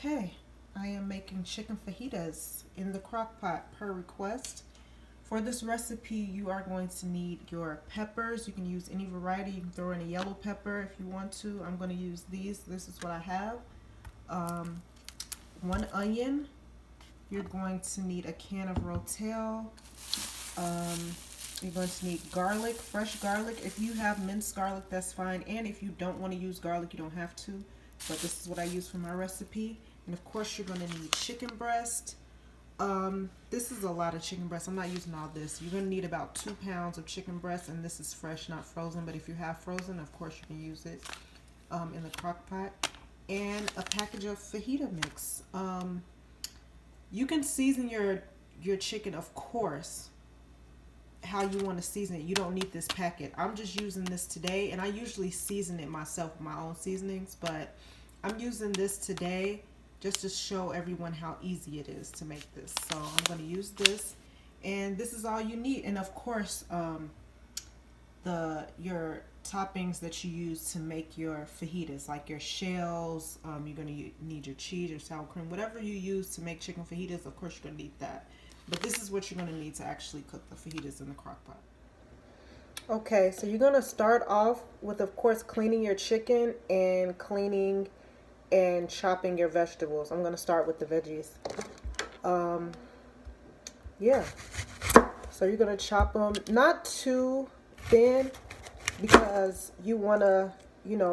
Okay, I am making chicken fajitas in the crock pot per request. For this recipe, you are going to need your peppers. You can use any variety. You can throw in a yellow pepper if you want to. I'm going to use these. This is what I have. 1 onion. You're going to need a can of Rotel. You're going to need garlic, fresh garlic. If you have minced garlic, that's fine. And if you don't want to use garlic, you don't have to. But this is what I use for my recipe. And of course, you're going to need chicken breast. This is a lot of chicken breast. I'm not using all this. You're going to need about 2 pounds of chicken breast. And this is fresh, not frozen. But if you have frozen, of course, you can use it in the crock pot. And a package of fajita mix. You can season your chicken, of course, how you want to season it. You don't need this packet. I'm just using this today, and I usually season it myself with my own seasonings, but I'm using this today just to show everyone how easy it is to make this. So I'm going to use this, and this is all you need. And of course, your toppings that you use to make your fajitas, like your shells, you're going to need your cheese or sour cream, whatever you use to make chicken fajitas. Of course, you're going to need that. But this is what you're going to need to actually cook the fajitas in the crock pot. Okay, so you're going to start off with, of course, cleaning your chicken and cleaning and chopping your vegetables. I'm going to start with the veggies. Yeah. So you're going to chop them not too thin because you want to,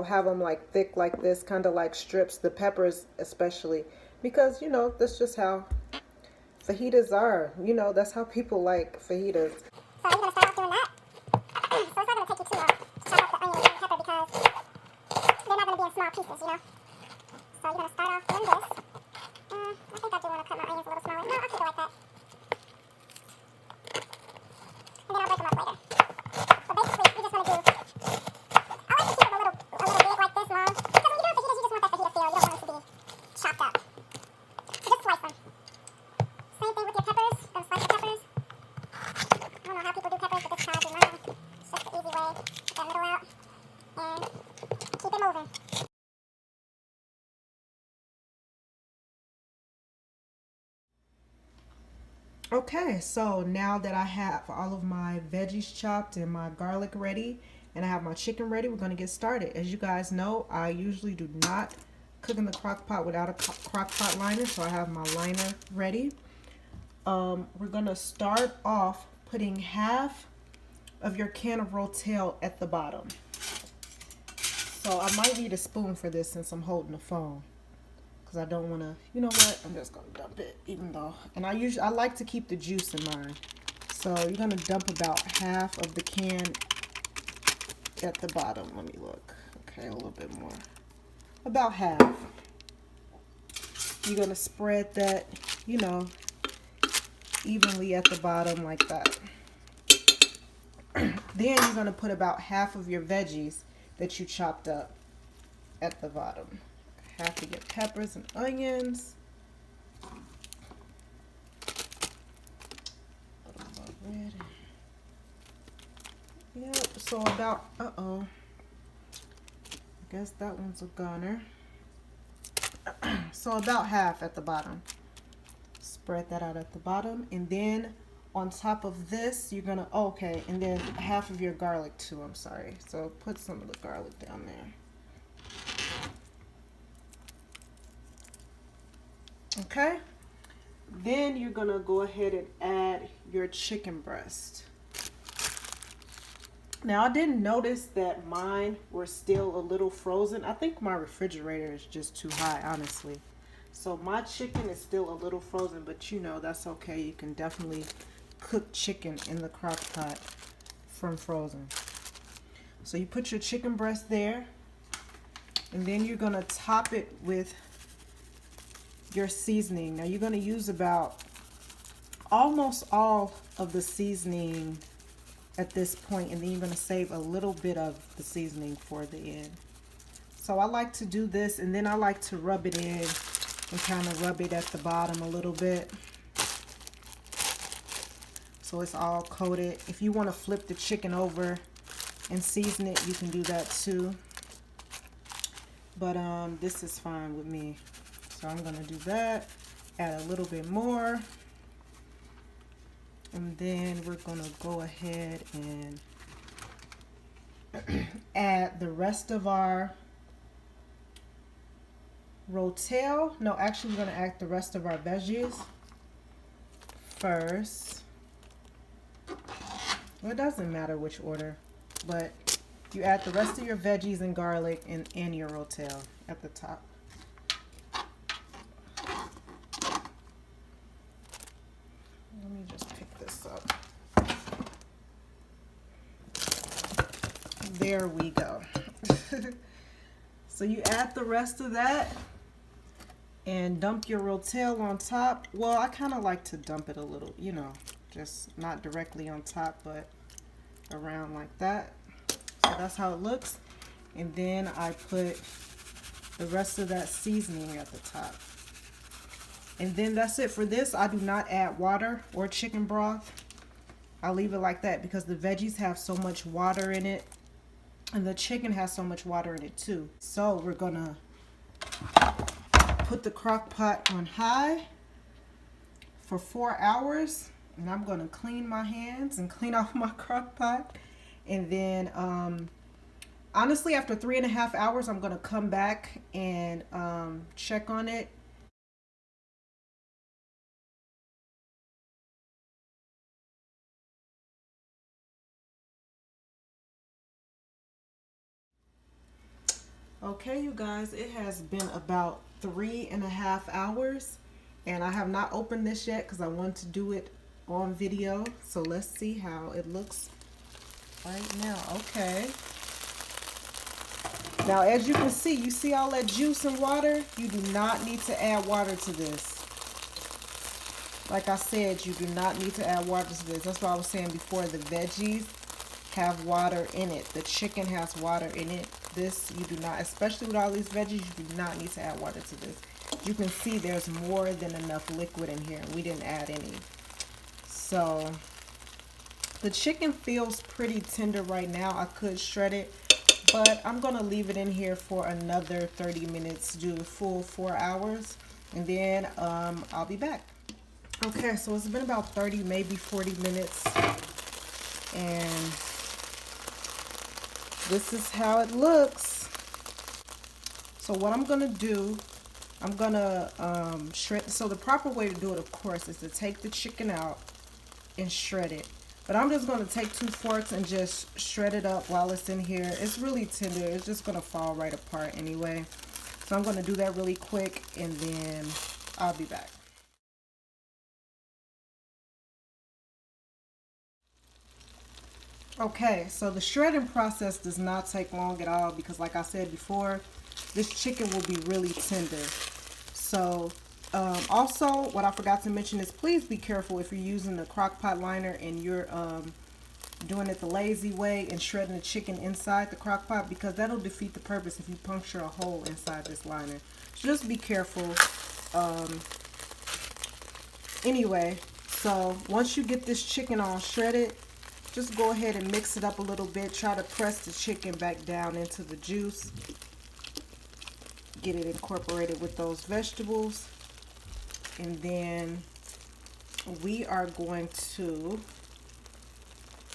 have them like thick like this, kind of like strips, the peppers especially, because, that's just how fajitas are. That's how people like fajitas. So you're going to start off doing that. So it's not going to take you too long to chop up the onion and pepper because they're not going to be in small pieces, So you're going to start off doing this. I think I do want to cut my onions a little smaller. No, I'll keep it like that. And then I'll break them up later. But basically, you just want to do... I like to keep them a little big like this long. Because when you're doing fajitas, you just want that fajita feel. You don't want them to be chopped up. So just slice them. Same thing with your peppers. Gonna slice the peppers. I don't know how people do peppers, but this is how I do mine. It's just the easy way. Get that middle out and keep it moving. Okay, so now that I have all of my veggies chopped and my garlic ready and I have my chicken ready, we're going to get started. As you guys know, I usually do not cook in the crock pot without a crock pot liner, so I have my liner ready. We're going to start off putting half of your can of Rotel at the bottom. So I might need a spoon for this since I'm holding the phone. Because I don't want to, you know what, I'm just going to dump it, even though, and I like to keep the juice in mine. So you're going to dump about half of the can at the bottom. Let me look. Okay, a little bit more. About half. You're going to spread that, evenly at the bottom like that. Then you're going to put about half of your veggies that you chopped up at the bottom. Half of your peppers and onions. Yep, so about, I guess that one's a goner. So about half at the bottom. Spread that out at the bottom. And then on top of this, you're gonna, and then half of your garlic too, I'm sorry. So put some of the garlic down there. Okay, then you're gonna go ahead and add your chicken breast. Now I didn't notice that mine were still a little frozen. I think my refrigerator is just too high, honestly. So my chicken is still a little frozen, but that's okay. You can definitely cook chicken in the crock pot from frozen. So you put your chicken breast there, and then you're gonna top it with your seasoning. Now you're going to use about almost all of the seasoning at this point, and then you're going to save a little bit of the seasoning for the end. So I like to do this, and then I like to rub it in and kind of rub it at the bottom a little bit so it's all coated. If you want to flip the chicken over and season it, you can do that too, but this is fine with me. So I'm gonna do that, add a little bit more. And then we're gonna go ahead and add the rest of our rotel. No, actually we're gonna add the rest of our veggies first. Well, it doesn't matter which order, but you add the rest of your veggies and garlic and your rotel at the top. Let me just pick this up. There we go. So you add the rest of that and dump your rotel on top. Well, I kind of like to dump it a little, you know, just not directly on top, but around like that. So that's how it looks. And then I put the rest of that seasoning at the top. And then that's it for this. I do not add water or chicken broth. I leave it like that because the veggies have so much water in it. And the chicken has so much water in it too. So we're gonna put the crock pot on high for 4 hours. And I'm gonna clean my hands and clean off my crock pot. And then honestly, after 3.5 hours, I'm gonna come back and check on it. Okay, you guys, it has been about 3.5 hours and I have not opened this yet because I want to do it on video. So let's see how it looks right now. Okay. Now, as you can see, you see all that juice and water? You do not need to add water to this. Like I said, you do not need to add water to this. That's what I was saying before. The veggies have water in it. The chicken has water in it. This, you do not, especially with all these veggies, you do not need to add water to this. You can see there's more than enough liquid in here. We didn't add any. So, the chicken feels pretty tender right now. I could shred it, but I'm going to leave it in here for another 30 minutes, do the full 4 hours, and then I'll be back. Okay, so it's been about 30, maybe 40 minutes, and this is how it looks. So what I'm gonna do, I'm gonna shred. So the proper way to do it, of course, is to take the chicken out and shred it. But I'm just gonna take 2 forks and just shred it up while it's in here. It's really tender. It's just gonna fall right apart anyway. So I'm gonna do that really quick and then I'll be back. Okay, so the shredding process does not take long at all because like I said before, this chicken will be really tender. So also what I forgot to mention is please be careful if you're using the crock pot liner and you're doing it the lazy way and shredding the chicken inside the crock pot, because that'll defeat the purpose if you puncture a hole inside this liner. So just be careful. Anyway, so once you get this chicken all shredded, just go ahead and mix it up a little bit. Try to press the chicken back down into the juice. Get it incorporated with those vegetables. And then we are going to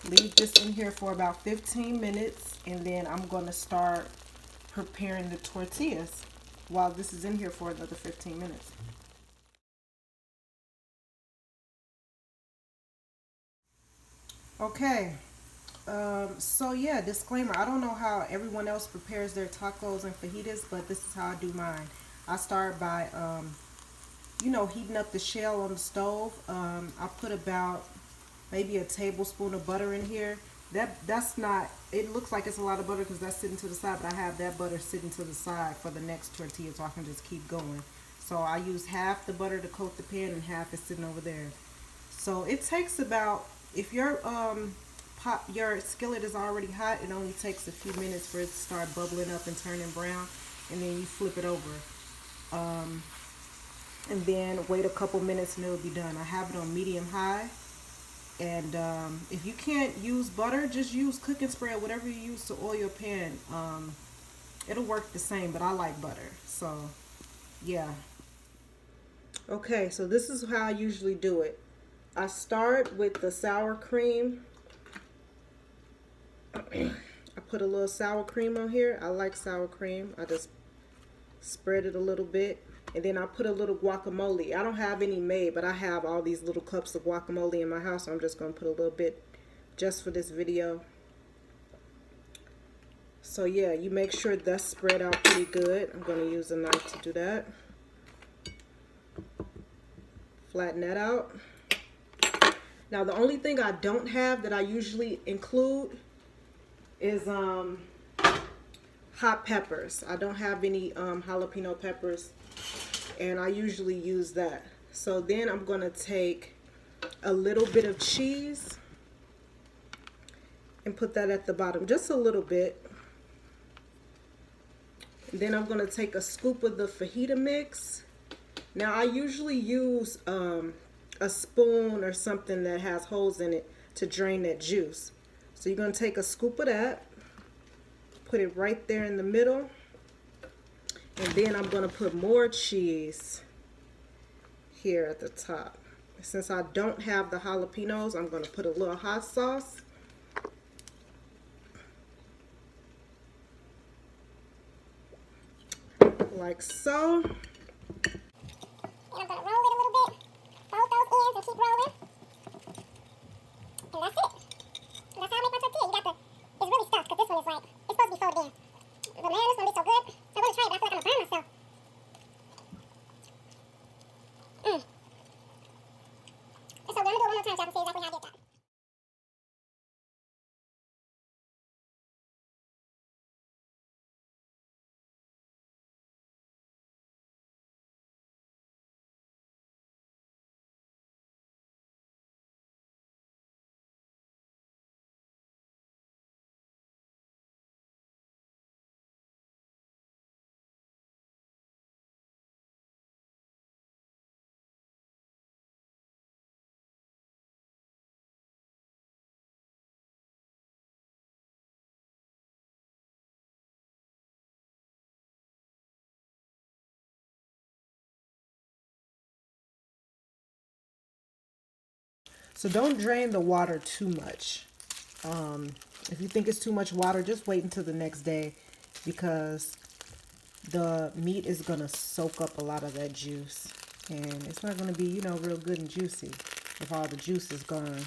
leave this in here for about 15 minutes. And then I'm going to start preparing the tortillas while this is in here for another 15 minutes. Okay, so yeah, disclaimer, I don't know how everyone else prepares their tacos and fajitas, but this is how I do mine. I start by, you know, heating up the shell on the stove. I put about maybe a tablespoon of butter in here. That's not, it looks like it's a lot of butter because that's sitting to the side, but I have that butter sitting to the side for the next tortilla so I can just keep going. So I use half the butter to coat the pan and half is sitting over there. So it takes about, if your your skillet is already hot, it only takes a few minutes for it to start bubbling up and turning brown, and then you flip it over. And then wait a couple minutes and it'll be done. I have it on medium high. And if you can't use butter, just use cooking spray or whatever you use to oil your pan. It'll work the same, but I like butter. So yeah, Okay, so this is how I usually do it. I start with the sour cream. I put a little sour cream on here. I like sour cream. I just spread it a little bit. And then I put a little guacamole. I don't have any made, but I have all these little cups of guacamole in my house. So I'm just going to put a little bit just for this video. So yeah, you make sure that's spread out pretty good. I'm going to use a knife to do that. Flatten that out. Now the only thing I don't have that I usually include is hot peppers. I don't have any jalapeno peppers, and I usually use that. So then I'm going to take a little bit of cheese and put that at the bottom, just a little bit. And then I'm going to take a scoop of the fajita mix. Now I usually use a spoon or something that has holes in it to drain that juice. So you're going to take a scoop of that, put it right there in the middle, and then I'm going to put more cheese here at the top. Since I don't have the jalapenos, I'm going to put a little hot sauce. Like so. And I'm going to roll it a little bit, fold those ends and keep rolling. And that's it. And that's how I make my tortilla. You got the, it's really stuffed because this one is like, it's supposed to be folded in. But man, this one is so good. So I'm going to try it, but I feel like I'm going to burn myself. It's so good. I'm going to do it one more time so I can see exactly how I did that. So don't drain the water too much. If you think it's too much water, just wait until the next day, because the meat is going to soak up a lot of that juice. And it's not going to be, you know, real good and juicy if all the juice is gone.